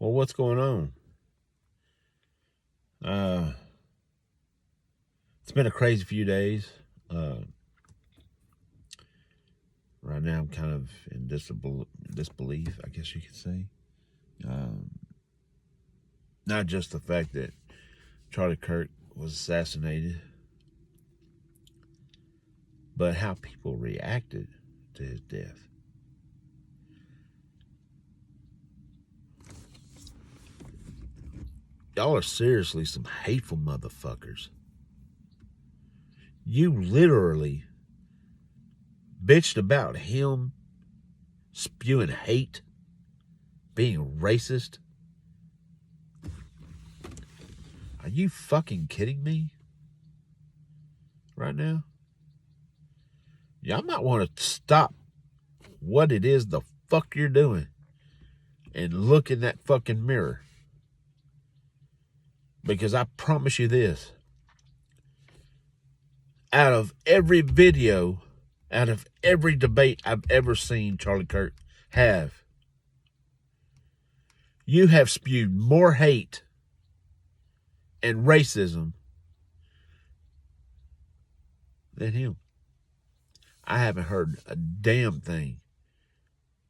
Well, what's going on? It's been a crazy few days. Uh, right now, I'm kind of in disbelief, I guess you could say. Um, Not just the fact that Charlie Kirk was assassinated, but how people reacted to his death. Y'all are seriously some hateful motherfuckers. You literally bitched about him spewing hate, being racist. Are you fucking kidding me right now? Y'all might want to stop what it is the fuck you're doing and look in that fucking mirror. Because I promise you this, out of every video, out of every debate I've ever seen Charlie Kirk have, you have spewed more hate and racism than him. I haven't heard a damn thing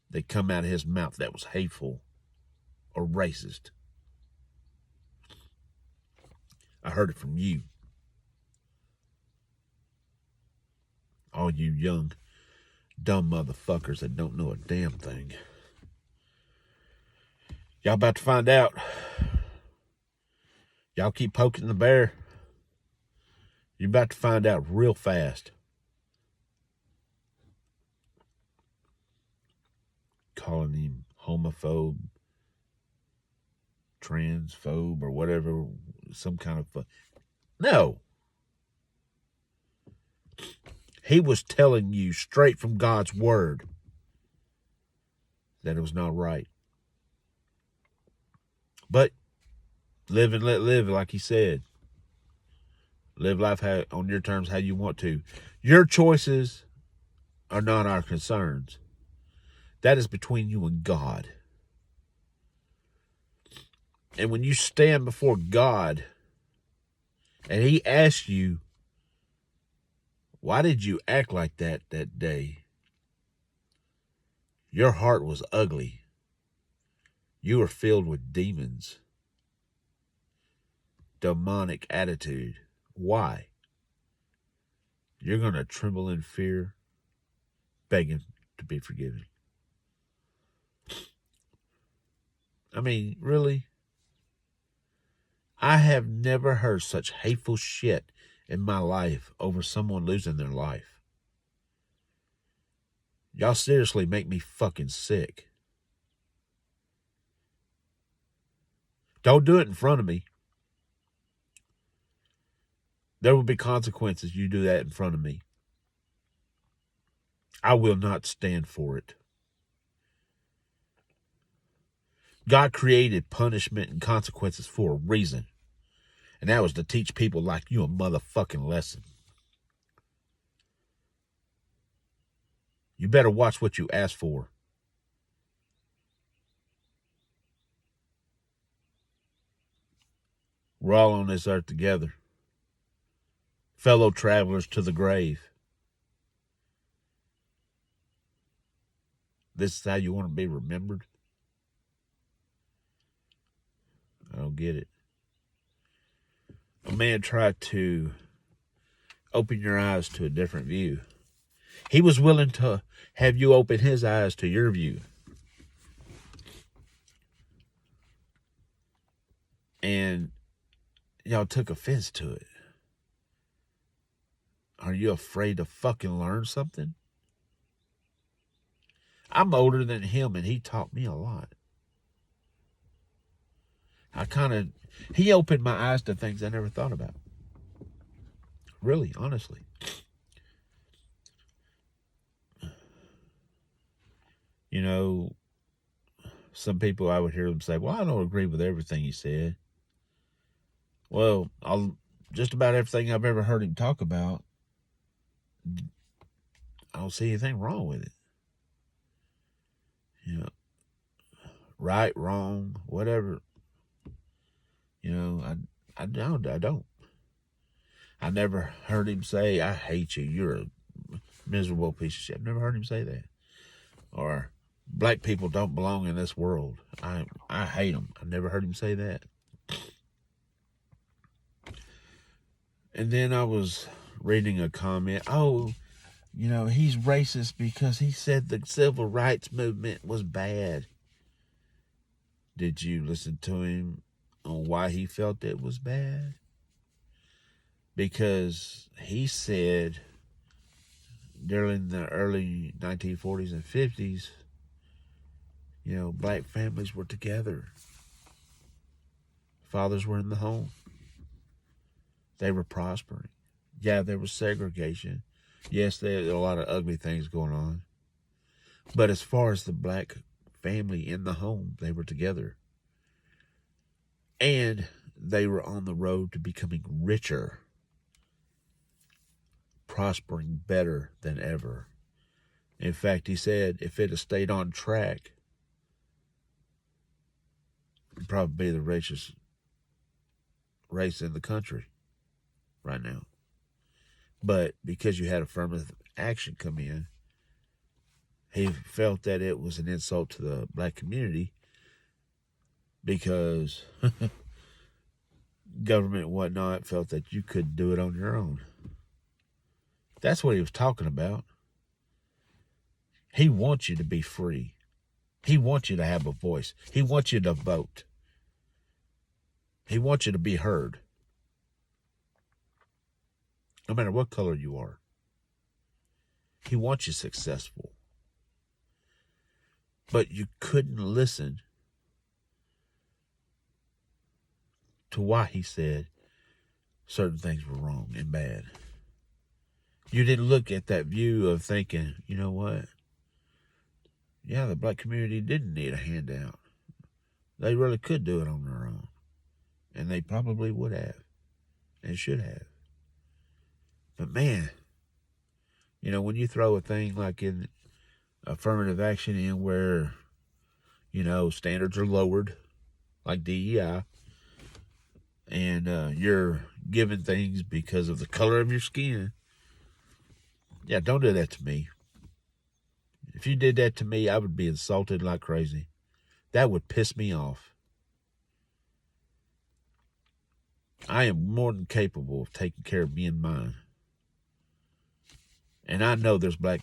that come out of his mouth that was hateful or racist. I heard it from you. All you young, dumb motherfuckers that don't know a damn thing. Y'all about to find out. Y'all keep poking the bear. You're about to find out real fast. Calling him homophobe, transphobe, or whatever, some kind of... No. He was telling you straight from God's word that it was not right. But live and let live, like he said. Live life on your terms, how you want to. Your choices are not our concerns. That is between you and God. And when you stand before God and he asks you, why did you act like that day? Your heart was ugly. You were filled with demons. Demonic attitude. Why? You're going to tremble in fear, begging to be forgiven. I mean, really? I have never heard such hateful shit in my life over someone losing their life. Y'all seriously make me fucking sick. Don't do it in front of me. There will be consequences. You do that in front of me. I will not stand for it. God created punishment and consequences for a reason. And that was to teach people like you a motherfucking lesson. You better watch what you ask for. We're all on this earth together. Fellow travelers to the grave. This is how you want to be remembered? I don't get it. A man tried to open your eyes to a different view. He was willing to have you open his eyes to your view. And y'all took offense to it. Are you afraid to fucking learn something? I'm older than him and he taught me a lot. He opened my eyes to things I never thought about. Really, honestly. You know, some people, I would hear them say, well, I don't agree with everything he said. Well, just about everything I've ever heard him talk about, I don't see anything wrong with it. You know, right, wrong, whatever. You know, I don't. I never heard him say, "I hate you. You're a miserable piece of shit." I've never heard him say that. Or, "Black people don't belong in this world. I hate them." I never heard him say that. And then I was reading a comment. Oh, you know, he's racist because he said the civil rights movement was bad. Did you listen to him on why he felt it was bad? Because he said during the early 1940s and 50s, you know, black families were together. Fathers were in the home. They were prospering. Yeah, there was segregation. Yes, there were a lot of ugly things going on. But as far as the black family in the home, they were together. And they were on the road to becoming richer, prospering better than ever. In fact, he said if it had stayed on track, it'd probably be the richest race in the country right now. But because you had affirmative action come in, he felt that it was an insult to the black community because government and whatnot felt that you could do it on your own. That's what he was talking about. He wants you to be free. He wants you to have a voice. He wants you to vote. He wants you to be heard. No matter what color you are. He wants you successful. But you couldn't listen to why he said certain things were wrong and bad. You didn't look at that view of thinking, you know what? Yeah, the black community didn't need a handout. They really could do it on their own. And they probably would have. And should have. But man, you know, when you throw a thing like in affirmative action in where, you know, standards are lowered, like DEI, and you're given things because of the color of your skin, yeah, don't do that to me. If you did that to me, I would be insulted like crazy. That would piss me off. I am more than capable of taking care of me and mine. And I know there's black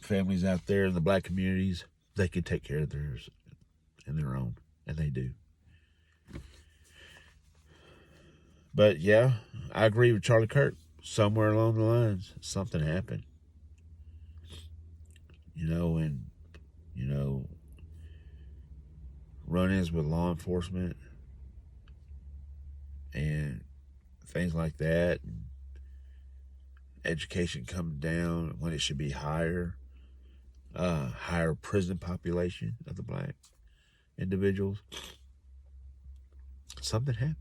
families out there in the black communities, they can take care of theirs and their own. And they do. But yeah, I agree with Charlie Kirk. Somewhere along the lines, something happened. You know, and, you know, run-ins with law enforcement and things like that. And education coming down when it should be higher. Higher prison population of the black individuals. Something happened.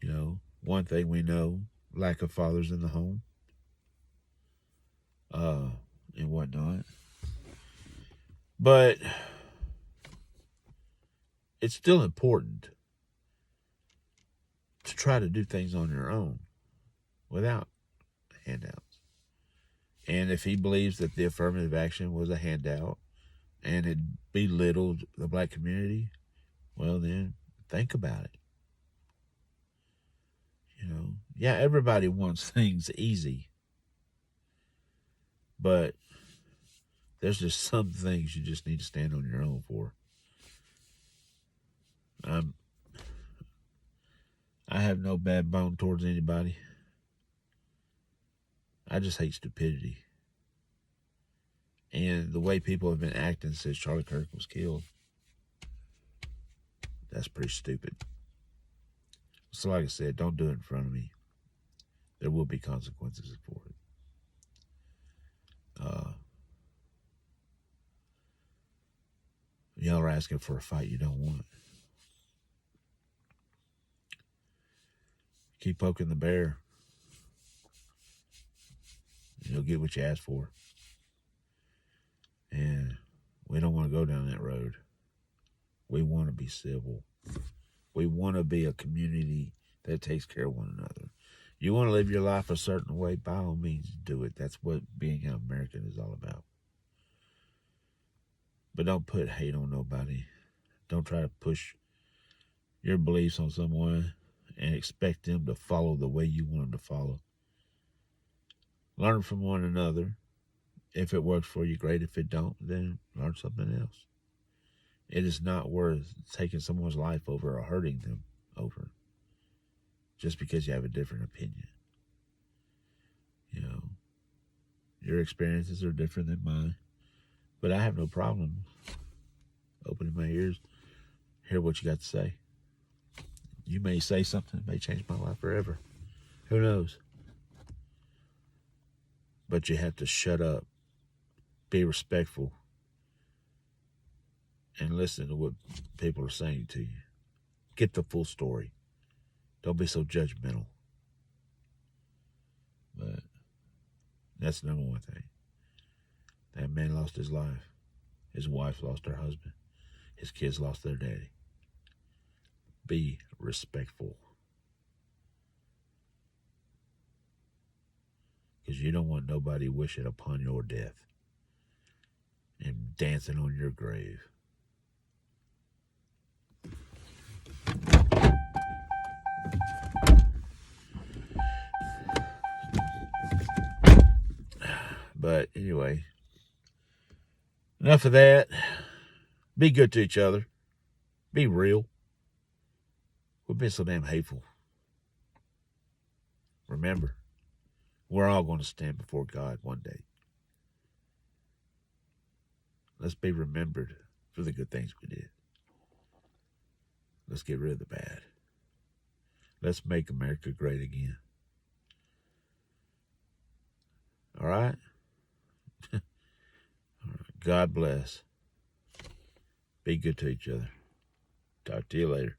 You know, one thing we know, lack of fathers in the home. And whatnot. But it's still important to try to do things on your own without handouts. And if he believes that the affirmative action was a handout and it belittled the black community, well then, think about it. You know, yeah, everybody wants things easy. But there's just some things you just need to stand on your own for. I have no bad bone towards anybody. I just hate stupidity. And the way people have been acting since Charlie Kirk was killed, that's pretty stupid. So like I said, don't do it in front of me. There will be consequences for it. Y'all are asking for a fight you don't want. Keep poking the bear. You'll get what you ask for. And we don't want to go down that road. We want to be civil. We want to be a community that takes care of one another. You want to live your life a certain way, by all means, do it. That's what being an American is all about. But don't put hate on nobody. Don't try to push your beliefs on someone and expect them to follow the way you want them to follow. Learn from one another. If it works for you, great. If it don't, then learn something else. It is not worth taking someone's life over or hurting them over just because you have a different opinion. You know, your experiences are different than mine, but I have no problem opening my ears, hear what you got to say. You may say something that may change my life forever. Who knows? But you have to shut up, be respectful, and listen to what people are saying to you. Get the full story. Don't be so judgmental. But that's the number one thing. That man lost his life. His wife lost her husband. His kids lost their daddy. Be respectful. Because you don't want nobody wishing upon your death and dancing on your grave. But anyway, enough of that. Be good to each other. Be real. Quit being so damn hateful. Remember, we're all going to stand before God one day. Let's be remembered for the good things we did. Let's get rid of the bad. Let's make America great again. All right? God bless. Be good to each other. Talk to you later.